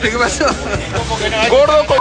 ¿Qué pasó? Gordo con...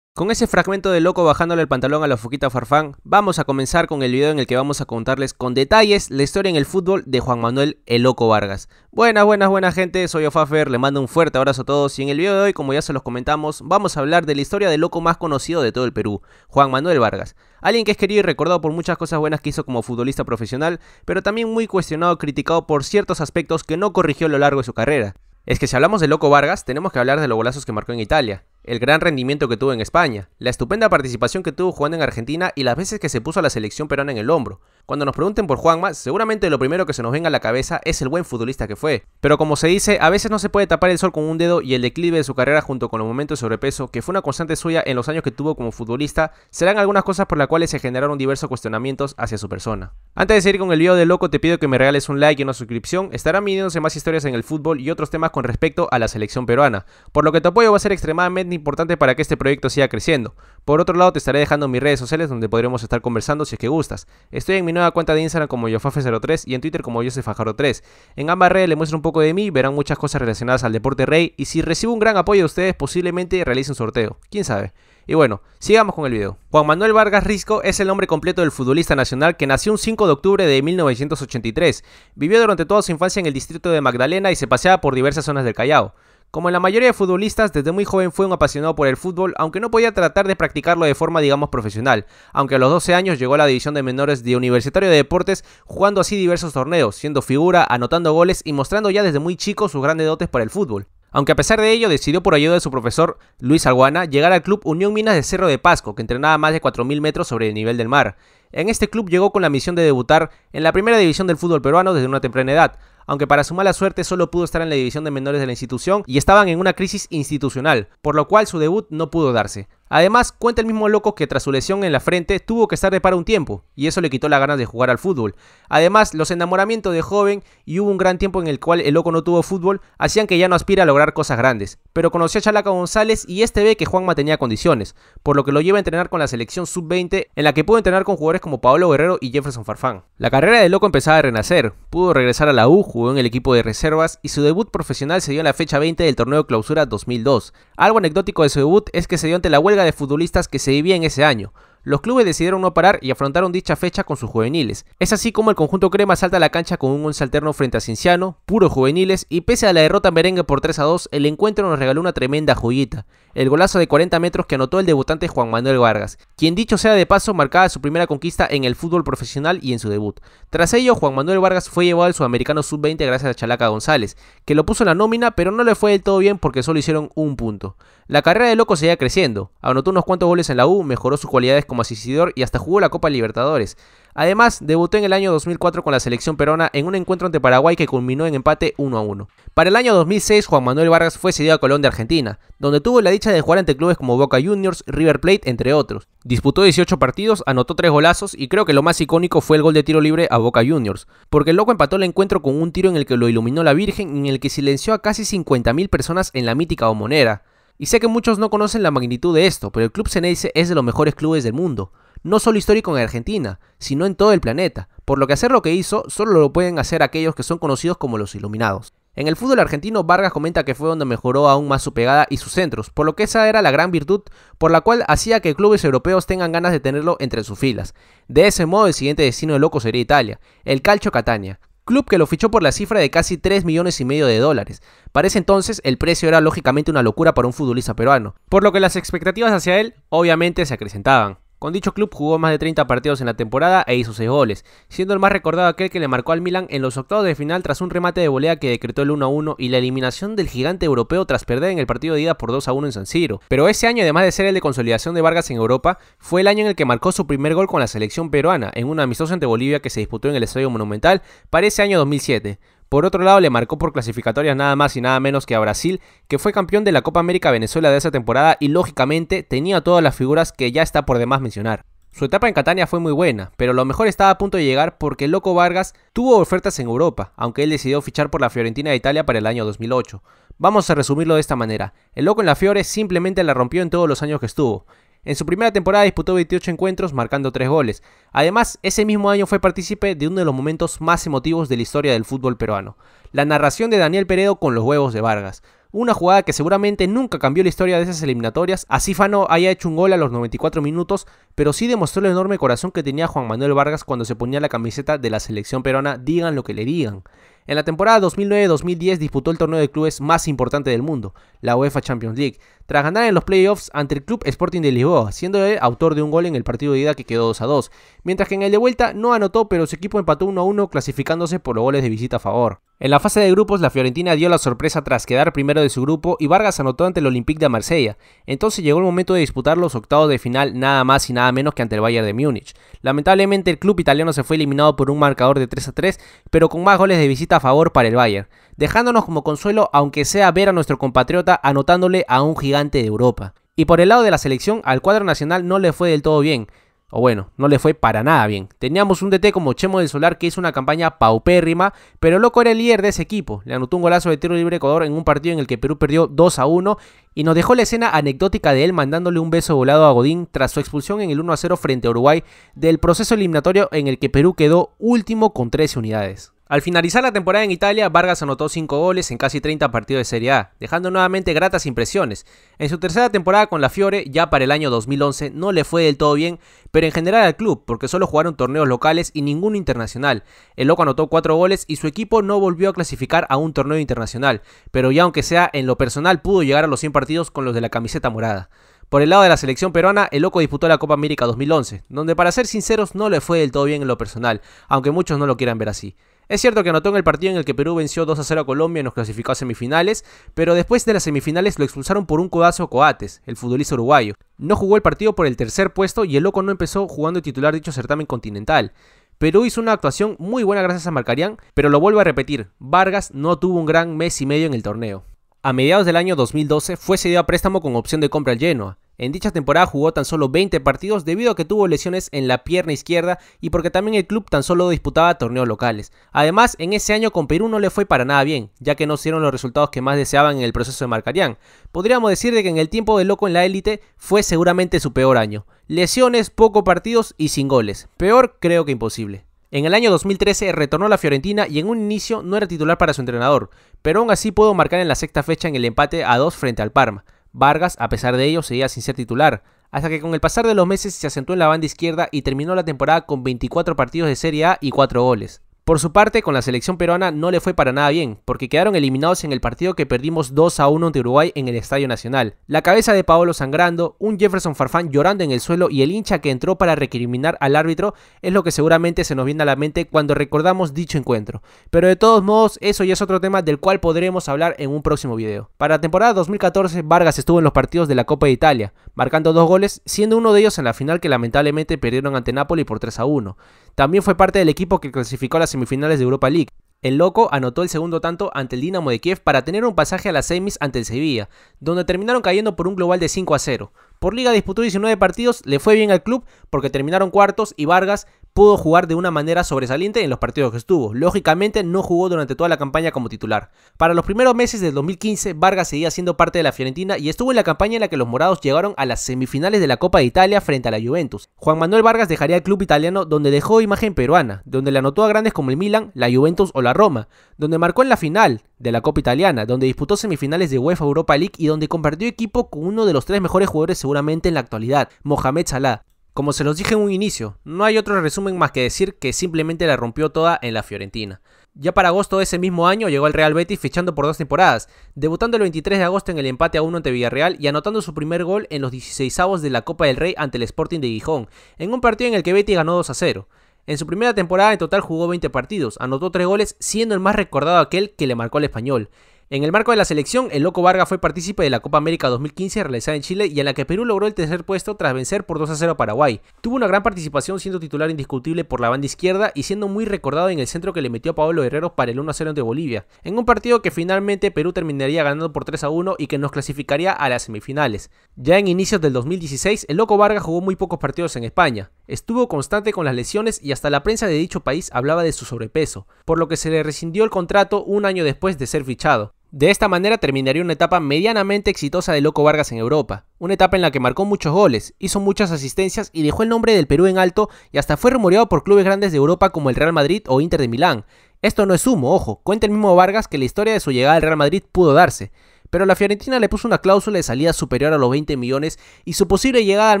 Con ese fragmento de loco bajándole el pantalón a la foquita Farfán, vamos a comenzar con el video en el que vamos a contarles con detalles la historia en el fútbol de Juan Manuel El Loco Vargas. Buenas gente, soy Ofafer, le mando un fuerte abrazo a todos y en el video de hoy, como ya se los comentamos, vamos a hablar de la historia del loco más conocido de todo el Perú, Juan Manuel Vargas. Alguien que es querido y recordado por muchas cosas buenas que hizo como futbolista profesional, pero también muy cuestionado y criticado por ciertos aspectos que no corrigió a lo largo de su carrera. Es que si hablamos de Loco Vargas, tenemos que hablar de los golazos que marcó en Italia, el gran rendimiento que tuvo en España, la estupenda participación que tuvo jugando en Argentina y las veces que se puso a la selección peruana en el hombro. Cuando nos pregunten por Juanma, seguramente lo primero que se nos venga a la cabeza es el buen futbolista que fue. Pero como se dice, a veces no se puede tapar el sol con un dedo y el declive de su carrera junto con los momentos de sobrepeso, que fue una constante suya en los años que tuvo como futbolista, serán algunas cosas por las cuales se generaron diversos cuestionamientos hacia su persona. Antes de seguir con el video de Loco, te pido que me regales un like y una suscripción, estarán viniéndose más historias en el fútbol y otros temas con respecto a la selección peruana, por lo que tu apoyo va a ser extremadamente importante para que este proyecto siga creciendo. Por otro lado, te estaré dejando mis redes sociales donde podremos estar conversando si es que gustas. Estoy en mi nueva cuenta de Instagram como Yofafe03 y en Twitter como Josefajaro3. En ambas redes les muestro un poco de mí, verán muchas cosas relacionadas al deporte rey y si recibo un gran apoyo de ustedes posiblemente realice un sorteo, quién sabe. Y bueno, sigamos con el video. Juan Manuel Vargas Risco es el nombre completo del futbolista nacional que nació un 5 de octubre de 1983. Vivió durante toda su infancia en el distrito de Magdalena y se paseaba por diversas zonas del Callao. Como la mayoría de futbolistas, desde muy joven fue un apasionado por el fútbol, aunque no podía tratar de practicarlo de forma digamos profesional, aunque a los 12 años llegó a la división de menores de Universitario de Deportes, jugando así diversos torneos, siendo figura, anotando goles y mostrando ya desde muy chico sus grandes dotes para el fútbol. Aunque a pesar de ello decidió por ayuda de su profesor Luis Alguana llegar al club Unión Minas de Cerro de Pasco, que entrenaba a más de 4000 metros sobre el nivel del mar. En este club llegó con la misión de debutar en la primera división del fútbol peruano desde una temprana edad, aunque para su mala suerte solo pudo estar en la división de menores de la institución y estaban en una crisis institucional, por lo cual su debut no pudo darse. Además, cuenta el mismo Loco que tras su lesión en la frente tuvo que estar de paro un tiempo, y eso le quitó las ganas de jugar al fútbol. Además, los enamoramientos de joven y hubo un gran tiempo en el cual el Loco no tuvo fútbol, hacían que ya no aspira a lograr cosas grandes. Pero conoció a Chalaca González y este ve que Juanma tenía condiciones, por lo que lo lleva a entrenar con la selección sub-20, en la que pudo entrenar con jugadores como Paolo Guerrero y Jefferson Farfán. La carrera del Loco empezaba a renacer, pudo regresar a la U, jugó en el equipo de reservas y su debut profesional se dio en la fecha 20 del torneo Clausura 2002. Algo anecdótico de su debut es que se dio ante la huelga de futbolistas que se vivía en ese año. Los clubes decidieron no parar y afrontaron dicha fecha con sus juveniles. Es así como el conjunto crema salta a la cancha con un once alterno frente a Cienciano, puros juveniles, y pese a la derrota merengue por 3-2, el encuentro nos regaló una tremenda joyita, el golazo de 40 metros que anotó el debutante Juan Manuel Vargas, quien dicho sea de paso marcaba su primera conquista en el fútbol profesional y en su debut. Tras ello, Juan Manuel Vargas fue llevado al Sudamericano Sub-20 gracias a Chalaca González, que lo puso en la nómina pero no le fue del todo bien porque solo hicieron un punto. La carrera de Loco seguía creciendo, anotó unos cuantos goles en la U, mejoró sus cualidades como asistidor y hasta jugó la Copa Libertadores. Además, debutó en el año 2004 con la selección peruana en un encuentro ante Paraguay que culminó en empate 1-1. Para el año 2006, Juan Manuel Vargas fue cedido a Colón de Argentina, donde tuvo la dicha de jugar ante clubes como Boca Juniors, River Plate, entre otros. Disputó 18 partidos, anotó 3 golazos y creo que lo más icónico fue el gol de tiro libre a Boca Juniors, porque el Loco empató el encuentro con un tiro en el que lo iluminó la Virgen y en el que silenció a casi 50.000 personas en la mítica Bombonera. Y sé que muchos no conocen la magnitud de esto, pero el Club Xeneize es de los mejores clubes del mundo. No solo histórico en Argentina, sino en todo el planeta, por lo que hacer lo que hizo solo lo pueden hacer aquellos que son conocidos como los iluminados. En el fútbol argentino, Vargas comenta que fue donde mejoró aún más su pegada y sus centros, por lo que esa era la gran virtud por la cual hacía que clubes europeos tengan ganas de tenerlo entre sus filas. De ese modo, el siguiente destino de Loco sería Italia, el Calcio Catania, club que lo fichó por la cifra de casi 3,5 millones de dólares. Para ese entonces, el precio era lógicamente una locura para un futbolista peruano, por lo que las expectativas hacia él obviamente se acrecentaban. Con dicho club jugó más de 30 partidos en la temporada e hizo 6 goles, siendo el más recordado aquel que le marcó al Milan en los octavos de final tras un remate de volea que decretó el 1-1 y la eliminación del gigante europeo tras perder en el partido de ida por 2-1 en San Siro. Pero ese año, además de ser el de consolidación de Vargas en Europa, fue el año en el que marcó su primer gol con la selección peruana en un amistoso ante Bolivia que se disputó en el Estadio Monumental para ese año 2007. Por otro lado, le marcó por clasificatorias nada más y nada menos que a Brasil, que fue campeón de la Copa América Venezuela de esa temporada y lógicamente tenía todas las figuras que ya está por demás mencionar. Su etapa en Catania fue muy buena, pero lo mejor estaba a punto de llegar porque el Loco Vargas tuvo ofertas en Europa, aunque él decidió fichar por la Fiorentina de Italia para el año 2008. Vamos a resumirlo de esta manera: el Loco en la Fiore simplemente la rompió en todos los años que estuvo. En su primera temporada disputó 28 encuentros, marcando 3 goles. Además, ese mismo año fue partícipe de uno de los momentos más emotivos de la historia del fútbol peruano: la narración de Daniel Peredo con los huevos de Vargas. Una jugada que seguramente nunca cambió la historia de esas eliminatorias, así Fano haya hecho un gol a los 94 minutos, pero sí demostró el enorme corazón que tenía Juan Manuel Vargas cuando se ponía la camiseta de la selección peruana, digan lo que le digan. En la temporada 2009-2010 disputó el torneo de clubes más importante del mundo, la UEFA Champions League, tras ganar en los playoffs ante el Club Sporting de Lisboa, siendo él autor de un gol en el partido de ida que quedó 2-2, mientras que en el de vuelta no anotó, pero su equipo empató 1-1, clasificándose por los goles de visita a favor. En la fase de grupos, la Fiorentina dio la sorpresa tras quedar primero de su grupo y Vargas anotó ante el Olympique de Marsella. Entonces llegó el momento de disputar los octavos de final, nada más y nada menos que ante el Bayern de Múnich. Lamentablemente el club italiano se fue eliminado por un marcador de 3-3, pero con más goles de visita a favor para el Bayern, dejándonos como consuelo aunque sea ver a nuestro compatriota anotándole a un gigante de Europa. Y por el lado de la selección, al cuadro nacional no le fue del todo bien. O bueno, no le fue para nada bien. Teníamos un DT como Chemo del Solar que hizo una campaña paupérrima, pero Loco era el líder de ese equipo. Le anotó un golazo de tiro libre a Ecuador en un partido en el que Perú perdió 2-1 y nos dejó la escena anecdótica de él mandándole un beso volado a Godín tras su expulsión en el 1-0 frente a Uruguay del proceso eliminatorio en el que Perú quedó último con 13 unidades. Al finalizar la temporada en Italia, Vargas anotó 5 goles en casi 30 partidos de Serie A, dejando nuevamente gratas impresiones. En su tercera temporada con la Fiore, ya para el año 2011, no le fue del todo bien, pero en general al club, porque solo jugaron torneos locales y ninguno internacional. El Loco anotó 4 goles y su equipo no volvió a clasificar a un torneo internacional, pero ya aunque sea en lo personal pudo llegar a los 100 partidos con los de la camiseta morada. Por el lado de la selección peruana, el Loco disputó la Copa América 2011, donde para ser sinceros no le fue del todo bien en lo personal, aunque muchos no lo quieran ver así. Es cierto que anotó en el partido en el que Perú venció 2-0 a Colombia y nos clasificó a semifinales, pero después de las semifinales lo expulsaron por un codazo a Coates, el futbolista uruguayo. No jugó el partido por el tercer puesto y el Loco no empezó jugando titular dicho certamen continental. Perú hizo una actuación muy buena gracias a Marcarián, pero lo vuelvo a repetir, Vargas no tuvo un gran mes y medio en el torneo. A mediados del año 2012 fue cedido a préstamo con opción de compra al Genoa. En dicha temporada jugó tan solo 20 partidos debido a que tuvo lesiones en la pierna izquierda y porque también el club tan solo disputaba torneos locales. Además, en ese año con Perú no le fue para nada bien, ya que no se dieron los resultados que más deseaban en el proceso de Marcarián. Podríamos decir de que en el tiempo del Loco en la élite fue seguramente su peor año. Lesiones, pocos partidos y sin goles. Peor creo que imposible. En el año 2013 retornó a la Fiorentina y en un inicio no era titular para su entrenador, pero aún así pudo marcar en la sexta fecha en el empate a 2 frente al Parma. Vargas, a pesar de ello, seguía sin ser titular, hasta que con el pasar de los meses se asentó en la banda izquierda y terminó la temporada con 24 partidos de Serie A y 4 goles. Por su parte, con la selección peruana no le fue para nada bien, porque quedaron eliminados en el partido que perdimos 2-1 ante Uruguay en el Estadio Nacional. La cabeza de Paolo sangrando, un Jefferson Farfán llorando en el suelo y el hincha que entró para recriminar al árbitro es lo que seguramente se nos viene a la mente cuando recordamos dicho encuentro. Pero de todos modos, eso ya es otro tema del cual podremos hablar en un próximo video. Para la temporada 2014, Vargas estuvo en los partidos de la Copa de Italia, marcando 2 goles, siendo uno de ellos en la final que lamentablemente perdieron ante Napoli por 3-1. También fue parte del equipo que clasificó a las semifinales de Europa League. El Loco anotó el segundo tanto ante el Dinamo de Kiev para tener un pasaje a las semis ante el Sevilla, donde terminaron cayendo por un global de 5-0. Por liga disputó 19 partidos, le fue bien al club porque terminaron cuartos y Vargas pudo jugar de una manera sobresaliente en los partidos que estuvo. Lógicamente no jugó durante toda la campaña como titular. Para los primeros meses del 2015, Vargas seguía siendo parte de la Fiorentina y estuvo en la campaña en la que los morados llegaron a las semifinales de la Copa de Italia frente a la Juventus. Juan Manuel Vargas dejaría el club italiano donde dejó imagen peruana, donde le anotó a grandes como el Milan, la Juventus o la Roma, donde marcó en la final de la Copa Italiana, donde disputó semifinales de UEFA Europa League y donde compartió equipo con uno de los 3 mejores jugadores seguramente en la actualidad, Mohamed Salah. Como se los dije en un inicio, no hay otro resumen más que decir que simplemente la rompió toda en la Fiorentina. Ya para agosto de ese mismo año llegó al Real Betis fichando por 2 temporadas, debutando el 23 de agosto en el empate a 1 ante Villarreal y anotando su primer gol en los 16avos de la Copa del Rey ante el Sporting de Gijón, en un partido en el que Betis ganó 2-0. En su primera temporada en total jugó 20 partidos, anotó 3 goles, siendo el más recordado aquel que le marcó al Español. En el marco de la selección, el Loco Vargas fue partícipe de la Copa América 2015 realizada en Chile y en la que Perú logró el tercer puesto tras vencer por 2-0 a Paraguay. Tuvo una gran participación siendo titular indiscutible por la banda izquierda y siendo muy recordado en el centro que le metió a Pablo Guerrero para el 1-0 ante Bolivia, en un partido que finalmente Perú terminaría ganando por 3-1 y que nos clasificaría a las semifinales. Ya en inicios del 2016, el Loco Vargas jugó muy pocos partidos en España. Estuvo constante con las lesiones y hasta la prensa de dicho país hablaba de su sobrepeso, por lo que se le rescindió el contrato un año después de ser fichado. De esta manera terminaría una etapa medianamente exitosa de Loco Vargas en Europa, una etapa en la que marcó muchos goles, hizo muchas asistencias y dejó el nombre del Perú en alto y hasta fue rumoreado por clubes grandes de Europa como el Real Madrid o Inter de Milán. Esto no es humo, ojo, cuenta el mismo Vargas que la historia de su llegada al Real Madrid pudo darse, pero la Fiorentina le puso una cláusula de salida superior a los 20 millones y su posible llegada al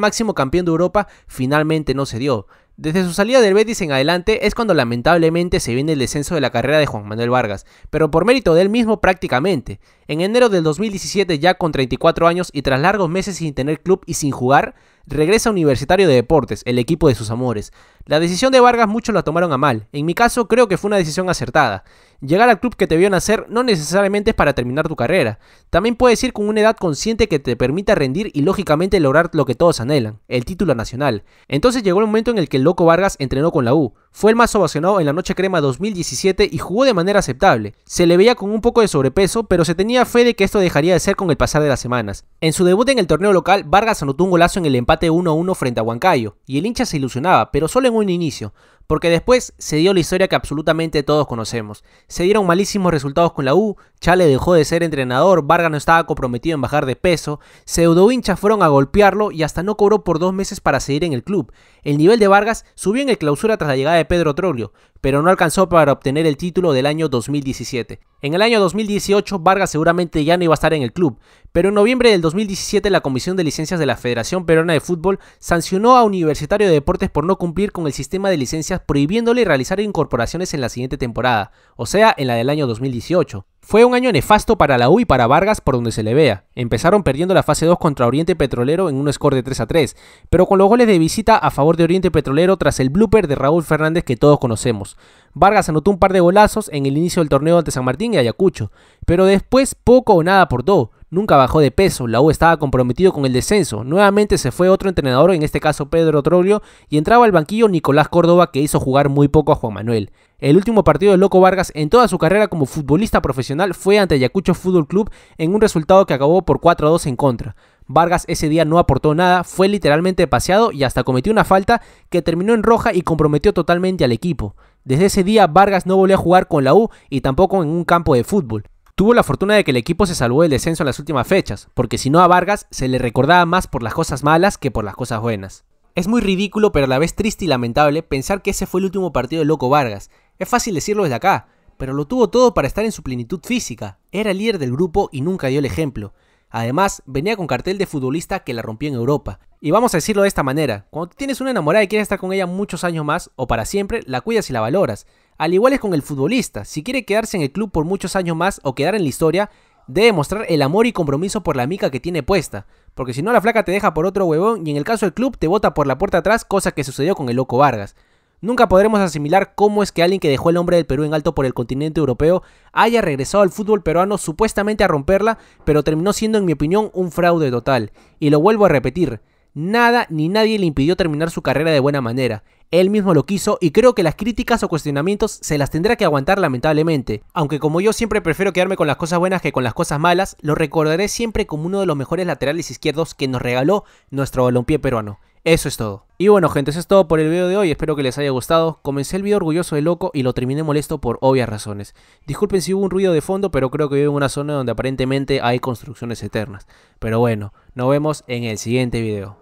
máximo campeón de Europa finalmente no se dio. Desde su salida del Betis en adelante es cuando lamentablemente se viene el descenso de la carrera de Juan Manuel Vargas, pero por mérito de él mismo prácticamente. En enero del 2017, ya con 34 años y tras largos meses sin tener club y sin jugar, regresa a Universitario de Deportes, el equipo de sus amores. La decisión de Vargas muchos la tomaron a mal, en mi caso creo que fue una decisión acertada. Llegar al club que te vio nacer no necesariamente es para terminar tu carrera, también puedes ir con una edad consciente que te permita rendir y lógicamente lograr lo que todos anhelan, el título nacional. Entonces llegó el momento en el que el Loco Vargas entrenó con la U, fue el más ovacionado en la Noche Crema 2017 y jugó de manera aceptable. Se le veía con un poco de sobrepeso, pero se tenía fe de que esto dejaría de ser con el pasar de las semanas. En su debut en el torneo local, Vargas anotó un golazo en el empate 1-1 frente a Huancayo, y el hincha se ilusionaba, pero solo en un inicio, porque después se dio la historia que absolutamente todos conocemos. Se dieron malísimos resultados con la U, Chale dejó de ser entrenador, Vargas no estaba comprometido en bajar de peso, pseudo hinchas fueron a golpearlo y hasta no cobró por 2 meses para seguir en el club. El nivel de Vargas subió en el clausura tras la llegada de Pedro Troglio, pero no alcanzó para obtener el título del año 2017. En el año 2018 Vargas seguramente ya no iba a estar en el club, pero en noviembre del 2017 la Comisión de Licencias de la Federación Peruana de Fútbol sancionó a Universitario de Deportes por no cumplir con el sistema de licencias, prohibiéndole realizar incorporaciones en la siguiente temporada, o sea, en la del año 2018. Fue un año nefasto para la U y para Vargas por donde se le vea. Empezaron perdiendo la fase 2 contra Oriente Petrolero en un score de 3-3, pero con los goles de visita a favor de Oriente Petrolero tras el blooper de Raúl Fernández que todos conocemos. Vargas anotó un par de golazos en el inicio del torneo ante San Martín y Ayacucho, pero después poco o nada aportó. Nunca bajó de peso, la U estaba comprometido con el descenso, nuevamente se fue otro entrenador, en este caso Pedro Troglio, y entraba al banquillo Nicolás Córdoba, que hizo jugar muy poco a Juan Manuel. El último partido del Loco Vargas en toda su carrera como futbolista profesional fue ante Ayacucho Fútbol Club en un resultado que acabó por 4-2 en contra. Vargas ese día no aportó nada, fue literalmente paseado y hasta cometió una falta que terminó en roja y comprometió totalmente al equipo. Desde ese día Vargas no volvió a jugar con la U y tampoco en un campo de fútbol. Tuvo la fortuna de que el equipo se salvó del descenso en las últimas fechas, porque si no a Vargas se le recordaba más por las cosas malas que por las cosas buenas. Es muy ridículo pero a la vez triste y lamentable pensar que ese fue el último partido del Loco Vargas. Es fácil decirlo desde acá, pero lo tuvo todo para estar en su plenitud física, era el líder del grupo y nunca dio el ejemplo. Además, venía con cartel de futbolista que la rompió en Europa. Y vamos a decirlo de esta manera, cuando tienes una enamorada y quieres estar con ella muchos años más, o para siempre, la cuidas y la valoras. Al igual es con el futbolista, si quiere quedarse en el club por muchos años más o quedar en la historia, debe mostrar el amor y compromiso por la mica que tiene puesta, porque si no la flaca te deja por otro huevón y en el caso del club te bota por la puerta atrás, cosa que sucedió con el Loco Vargas. Nunca podremos asimilar cómo es que alguien que dejó el nombre del Perú en alto por el continente europeo haya regresado al fútbol peruano supuestamente a romperla, pero terminó siendo en mi opinión un fraude total. Y lo vuelvo a repetir, nada ni nadie le impidió terminar su carrera de buena manera. Él mismo lo quiso y creo que las críticas o cuestionamientos se las tendrá que aguantar lamentablemente. Aunque como yo siempre prefiero quedarme con las cosas buenas que con las cosas malas, lo recordaré siempre como uno de los mejores laterales izquierdos que nos regaló nuestro balompié peruano. Eso es todo. Y bueno gente, eso es todo por el video de hoy, espero que les haya gustado. Comencé el video orgulloso de Loco y lo terminé molesto por obvias razones. Disculpen si hubo un ruido de fondo, pero creo que vivo en una zona donde aparentemente hay construcciones eternas. Pero bueno, nos vemos en el siguiente video.